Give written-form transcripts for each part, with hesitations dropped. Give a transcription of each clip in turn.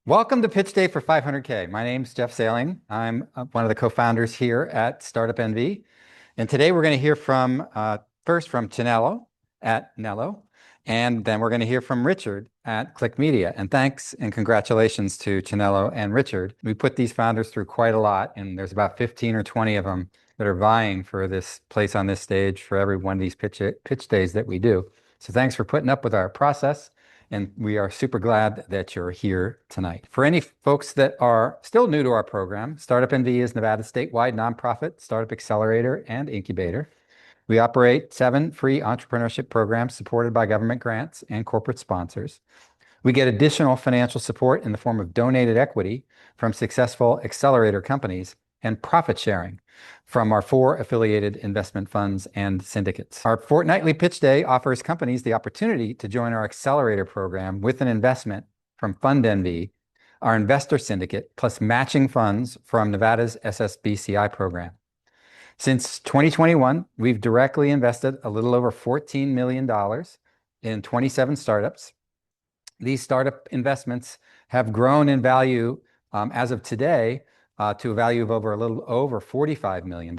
Welcome to Pitch Day for 500K. My name's Jeff Sailing. I'm one of the co-founders here at StartUpNV. And today we're going to hear from, first from Chinello at Nello, and then we're going to hear from Richard at Click Media. And thanks and congratulations to Chinello and Richard. We put these founders through quite a lot, and there's about 15 or 20 of them that are vying for this place on this stage for every one of these pitch days that we do. So thanks for putting up with our process. And we are super glad that you're here tonight. For any folks that are still new to our program, StartUpNV is Nevada's statewide nonprofit startup accelerator and incubator. We operate 7 free entrepreneurship programs supported by government grants and corporate sponsors. We get additional financial support in the form of donated equity from successful accelerator companies and profit sharing from our 4 affiliated investment funds and syndicates. Our fortnightly pitch day offers companies the opportunity to join our accelerator program with an investment from FundNV, our investor syndicate, plus matching funds from Nevada's SSBCI program. Since 2021, we've directly invested a little over $14 million in 27 startups. These startup investments have grown in value as of today to a value of a little over $45 million,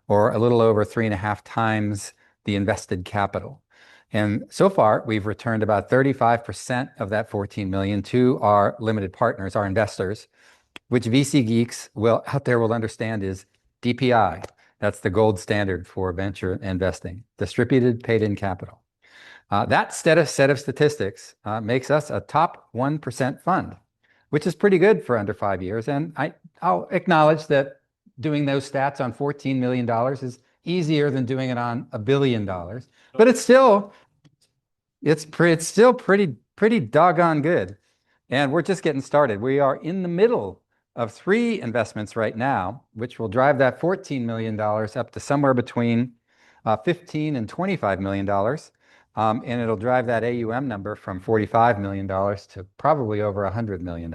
or a little over 3.5 times the invested capital. And so far, we've returned about 35% of that 14 million to our limited partners, our investors, which VC geeks out there will understand is DPI. That's the gold standard for venture investing, distributed paid-in capital. That set of statistics makes us a top 1% fund, which is pretty good for under 5 years. And I'll acknowledge that doing those stats on $14 million is easier than doing it on $1 billion. But it's still pretty doggone good. And we're just getting started. We are in the middle of 3 investments right now, which will drive that $14 million up to somewhere between $15 and $25 million. And it'll drive that AUM number from $45 million to probably over $100 million.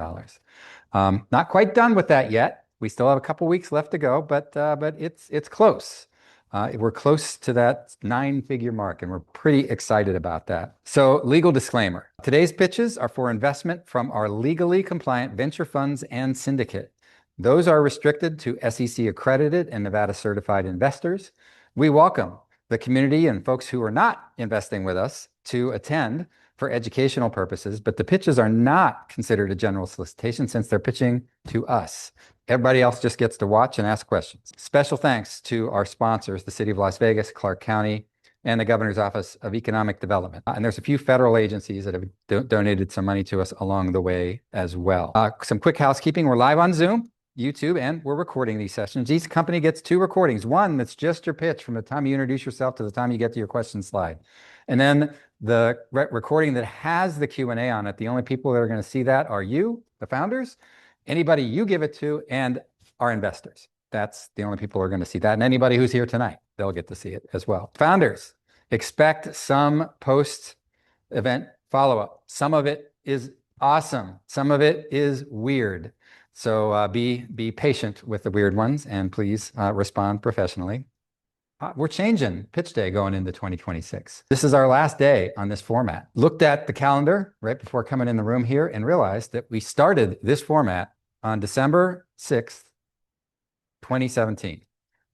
Not quite done with that yet. We still have a couple weeks left to go, but it's close. We're close to that 9-figure mark, and we're pretty excited about that. So, legal disclaimer. Today's pitches are for investment from our legally compliant venture funds and syndicate. Those are restricted to SEC accredited and Nevada certified investors. We welcome the community and folks who are not investing with us to attend for educational purposes, but the pitches are not considered a general solicitation since they're pitching to us. Everybody else just gets to watch and ask questions. Special thanks to our sponsors, the City of Las Vegas, Clark County, and the Governor's Office of Economic Development. And there's a few federal agencies that have donated some money to us along the way as well. Some quick housekeeping. We're live on Zoom, YouTube, and we're recording these sessions. Each company gets 2 recordings. One that's just your pitch from the time you introduce yourself to the time you get to your question slide. And then the recording that has the Q&A on it, the only people that are going to see that are you, the founders, anybody you give it to, and our investors. That's the only people who are going to see that. And anybody who's here tonight, they'll get to see it as well. Founders, expect some post-event follow-up. Some of it is awesome. Some of it is weird. So be patient with the weird ones, and please respond professionally. We're changing pitch day going into 2026. This is our last day on this format. Looked at the calendar right before coming in the room here and realized that we started this format on December 6th, 2017,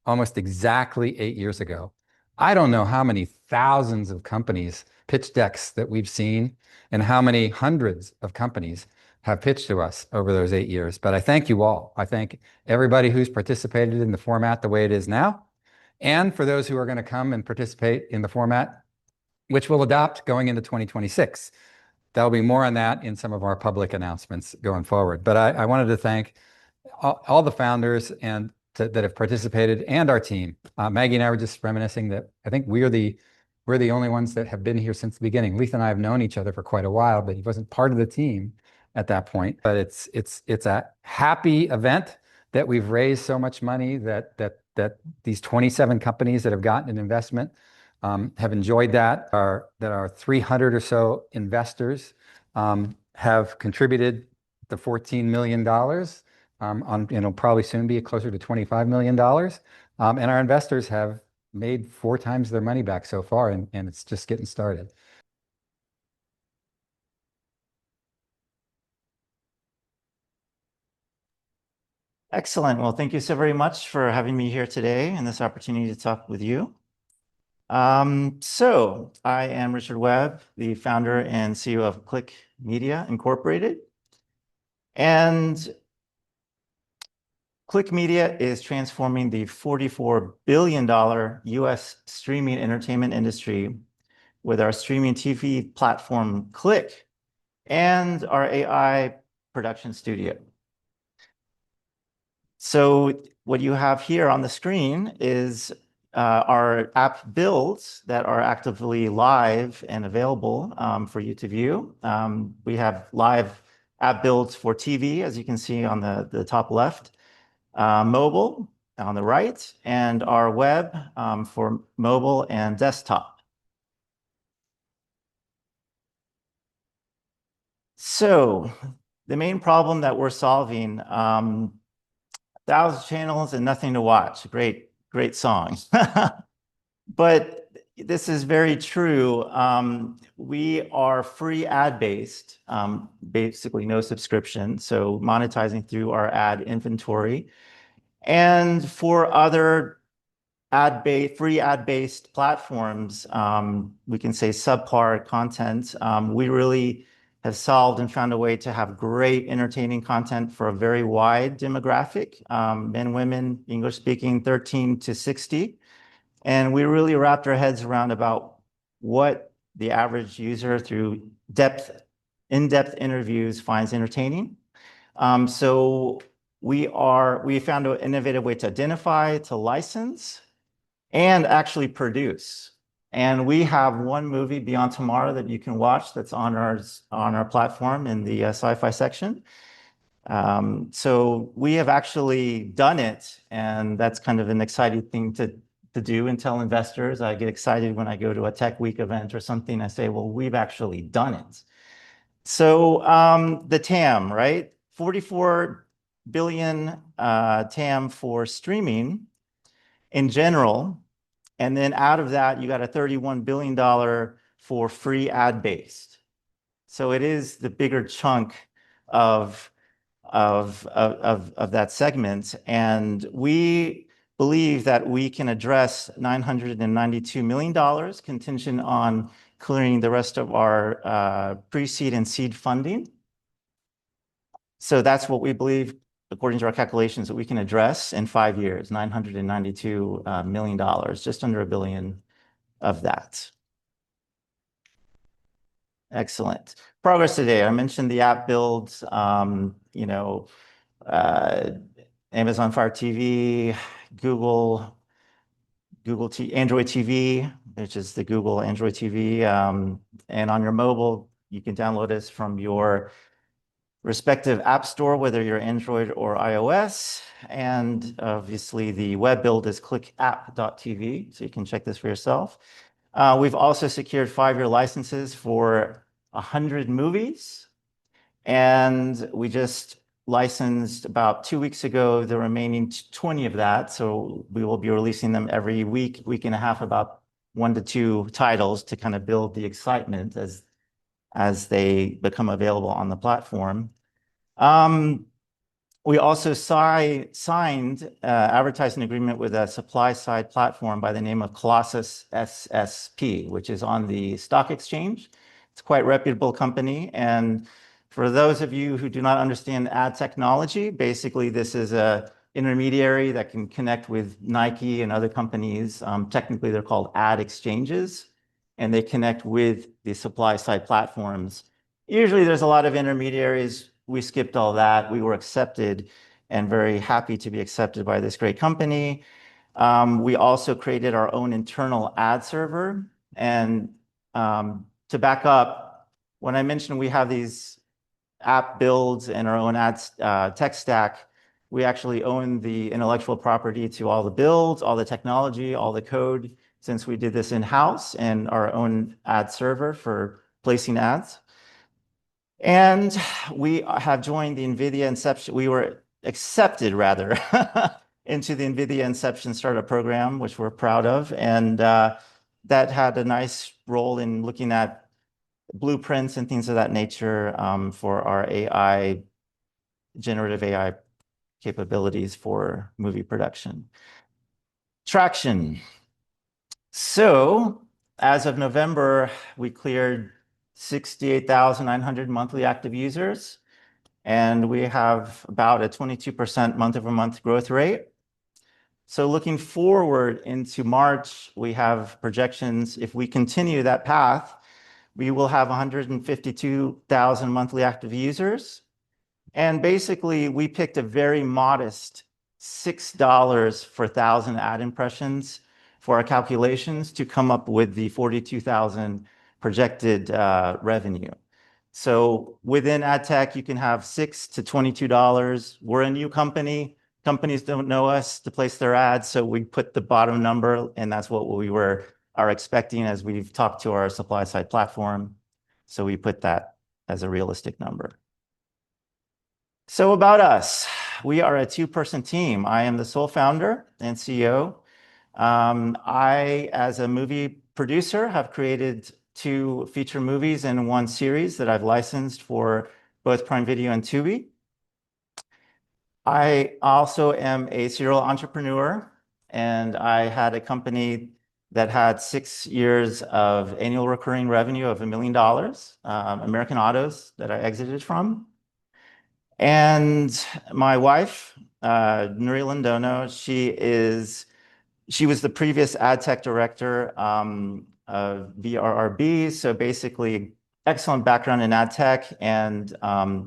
almost exactly 8 years ago. I don't know how many thousands of companies, pitch decks that we've seen, and how many hundreds of companies have pitched to us over those 8 years. But I thank you all. I thank everybody who's participated in the format the way it is now. And for those who are going to come and participate in the format, which we'll adopt going into 2026. There'll be more on that in some of our public announcements going forward. But I wanted to thank all the founders that have participated and our team. Maggie and I were just reminiscing that I think we're the only ones that have been here since the beginning. Letha and I have known each other for quite a while, but he wasn't part of the team at that point. But it's a happy event that we've raised so much money that these 27 companies that have gotten an investment have enjoyed that our 300 or so investors have contributed the $14 million. It'll probably soon be closer to $25 million. And our investors have made 4 times their money back so far, and it's just getting started. Excellent. Well, thank you so very much for having me here today and this opportunity to talk with you. I am Richard Webb, the founder and CEO of Click Media Incorporated. And Click Media is transforming the $44 billion US streaming entertainment industry with our streaming TV platform, Click, and our AI production studio. So what you have here on the screen is our app builds that are actively live and available for you to view. We have live app builds for TV, as you can see on the top left, mobile on the right, and our web for mobile and desktop. So the main problem that we're solving, 1,000 channels and nothing to watch. Great, great song. But this is very true. We are free ad-based, basically no subscription, so monetizing through our ad inventory. And for other free ad-based platforms, we can say subpar content. We really have solved and found a way to have great entertaining content for a very wide demographic, men, women, English speaking, 13 to 60. And we really wrapped our heads around about what the average user through in-depth interviews finds entertaining. So we found an innovative way to identify, to license, and actually produce. And we have one movie, Beyond Tomorrow, that you can watch that's on our platform in the sci-fi section. So we have actually done it, and that's kind of an exciting thing to do and tell investors. I get excited when I go to a tech week event or something. I say, well, we've actually done it. So the TAM, right? 44 billion TAM for streaming in general. And then out of that, you got a $31 billion for free ad-based. So it is the bigger chunk of that segment. And we believe that we can address $992 million contingent on clearing the rest of our pre-seed and seed funding. So that's what we believe, according to our calculations, that we can address in 5 years, $992 million, just under $1 billion of that. Excellent. Progress today. I mentioned the app builds, Amazon Fire TV, Android TV, which is the Google Android TV. And on your mobile, you can download this from your respective app store, whether you're Android or iOS. And obviously, the web build is clickapp.tv, so you can check this for yourself. We've also secured 5-year licenses for 100 movies. And we just licensed about 2 weeks ago the remaining 20 of that. So we will be releasing them every week and a half, about 1 to 2 titles to kind of build the excitement as they become available on the platform. We also signed advertising agreement with a supply side platform by the name of Colossus SSP, which is on the stock exchange. It's quite a reputable company. And for those of you who do not understand ad technology, basically this is an intermediary that can connect with Nike and other companies. Technically, they're called ad exchanges, and they connect with the supply side platforms. Usually there's a lot of intermediaries. We skipped all that. We were accepted and very happy to be accepted by this great company. We also created our own internal ad server. And to back up, when I mentioned we have these app builds and our own ads tech stack, we actually own the intellectual property to all the builds, all the technology, all the code, since we did this in-house and our own ad server for placing ads. And we have joined the NVIDIA Inception. We were accepted, rather, into the NVIDIA Inception Startup Program, which we're proud of. And that had a nice role in looking at blueprints and things of that nature for our generative AI capabilities for movie production. Traction. So as of November, we cleared 68,900 monthly active users, and we have about a 22% month-over-month growth rate. So looking forward into March, we have projections. If we continue that path, we will have 152,000 monthly active users. And basically, we picked a very modest $6 for 1,000 ad impressions for our calculations to come up with the 42,000 projected revenue. So within ad tech, you can have $6 to $22. We're a new company. Companies don't know us to place their ads, so we put the bottom number, and that's what we are expecting as we've talked to our supply side platform. So we put that as a realistic number. So about us, we are a two-person team. I am the sole founder and CEO. I, as a movie producer, have created 2 feature movies and 1 series that I've licensed for both Prime Video and Tubi. I also am a serial entrepreneur, and I had a company that had 6 years of annual recurring revenue of $1 million, American Autos, that I exited from. And my wife, Nuri Londono, she was the previous ad tech director of VRRB. So basically, excellent background in ad tech, and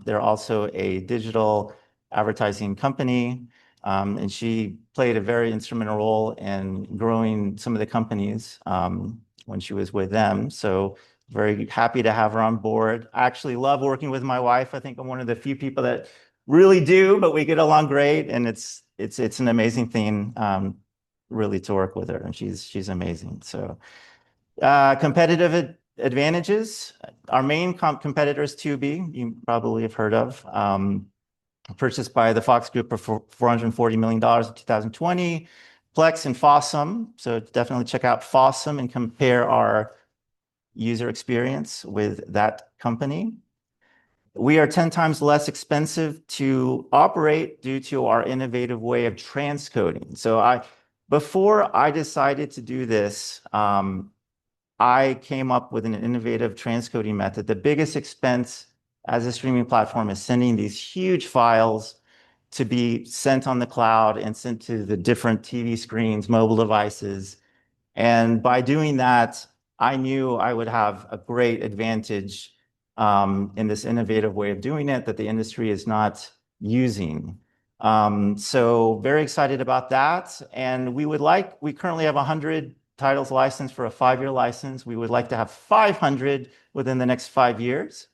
they're also a digital advertising company. And she played a very instrumental role in growing some of the companies when she was with them. So very happy to have her on board. I actually love working with my wife. I think I'm one of the few people that really do, but we get along great, and it's an amazing thing, really, to work with her, and she's amazing. So competitive advantages. Our main competitor is Tubi, you probably have heard of. Purchased by the Fox Group for $440 million in 2020. Plex and Fossum. So definitely check out Fossum and compare our user experience with that company. We are 10 times less expensive to operate due to our innovative way of transcoding. So before I decided to do this, I came up with an innovative transcoding method. The biggest expense as a streaming platform is sending these huge files to be sent on the cloud and sent to the different TV screens, mobile devices. And by doing that, I knew I would have a great advantage in this innovative way of doing it that the industry is not using. So very excited about that. And we currently have 100 titles licensed for a 5-year license. We would like to have 500 within the next 5 years.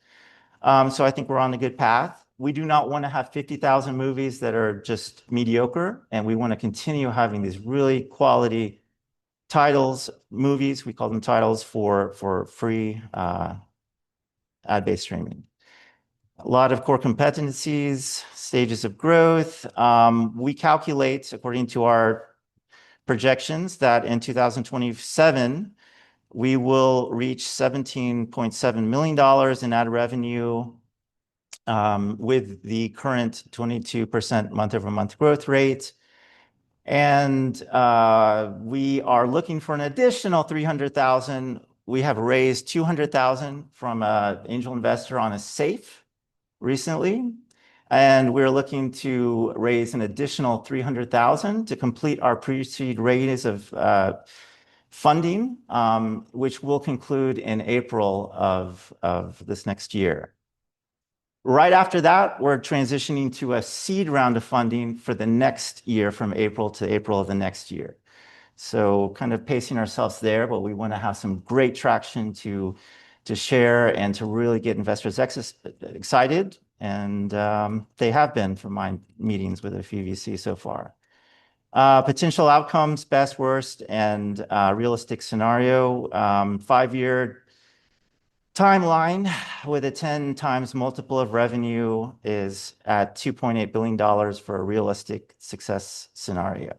So I think we're on a good path. We do not want to have 50,000 movies that are just mediocre, and we want to continue having these really quality titles, movies, we call them titles, for free ad-based streaming. A lot of core competencies, stages of growth. We calculate, according to our projections, that in 2027, we will reach $17.7 million in ad revenue with the current 22% month-over-month growth rate. And we are looking for an additional 300,000. We have raised 200,000 from an angel investor on a SAFE recently. And we're looking to raise an additional 300,000 to complete our pre-seed raise of funding, which will conclude in April of this next year. Right after that, we're transitioning to a seed round of funding for the next year, from April to April of the next year. So kind of pacing ourselves there, but we want to have some great traction to share and to really get investors excited. And they have been, from my meetings with a few VCs so far. Potential outcomes, best, worst, and realistic scenario. 5-year timeline with a 10 times multiple of revenue is at $2.8 billion for a realistic success scenario.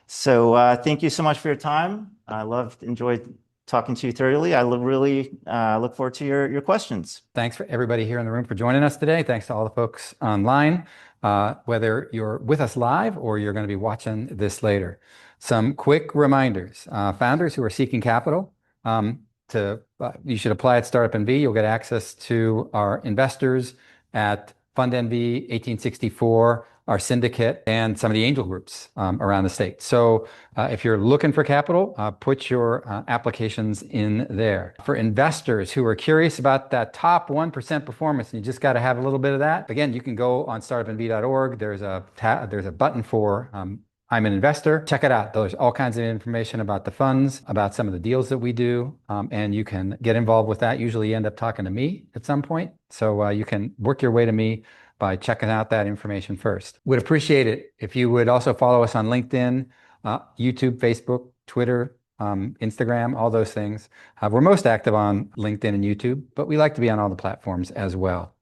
So thank you so much for your time. I enjoyed talking to you thoroughly. I really look forward to your questions. Thanks for everybody here in the room for joining us today. Thanks to all the folks online, whether you're with us live or you're going to be watching this later. Some quick reminders. Founders who are seeking capital, you should apply at StartUpNV. You'll get access to our investors at FundNV, 1864, our syndicate, and some of the angel groups around the state. So if you're looking for capital, put your applications in there. For investors who are curious about that top 1% performance, and you just got to have a little bit of that, again, you can go on startupnv.org. There's a button for I'm an investor. Check it out. There's all kinds of information about the funds, about some of the deals that we do, and you can get involved with that. Usually you end up talking to me at some point. So you can work your way to me by checking out that information first. Would appreciate it if you would also follow us on LinkedIn, YouTube, Facebook, Twitter, Instagram, all those things. We're most active on LinkedIn and YouTube, but we like to be on all the platforms as well.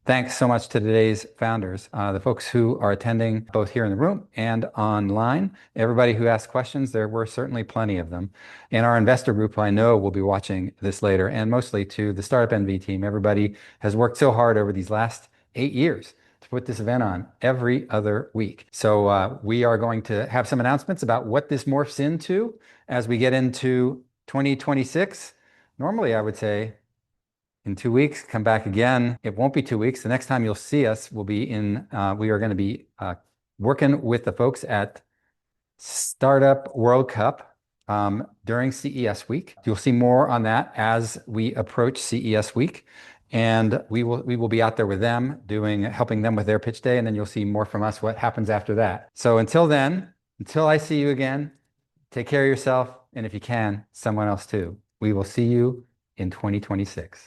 Thanks so much to today's founders, the folks who are attending both here in the room and online. Everybody who asked questions, there were certainly plenty of them. And our investor group, I know, will be watching this later, and mostly to the StartUpNV team. Everybody has worked so hard over these last 8 years to put this event on every other week. So we are going to have some announcements about what this morphs into as we get into 2026. Normally, I would say in 2 weeks, come back again. It won't be 2 weeks. The next time you'll see us will be we are going to be working with the folks at Startup World Cup during CES week. You'll see more on that as we approach CES week. And we will be out there with them helping them with their pitch day. And then you'll see more from us what happens after that. So until then, until I see you again, take care of yourself. And if you can, someone else too. We will see you in 2026.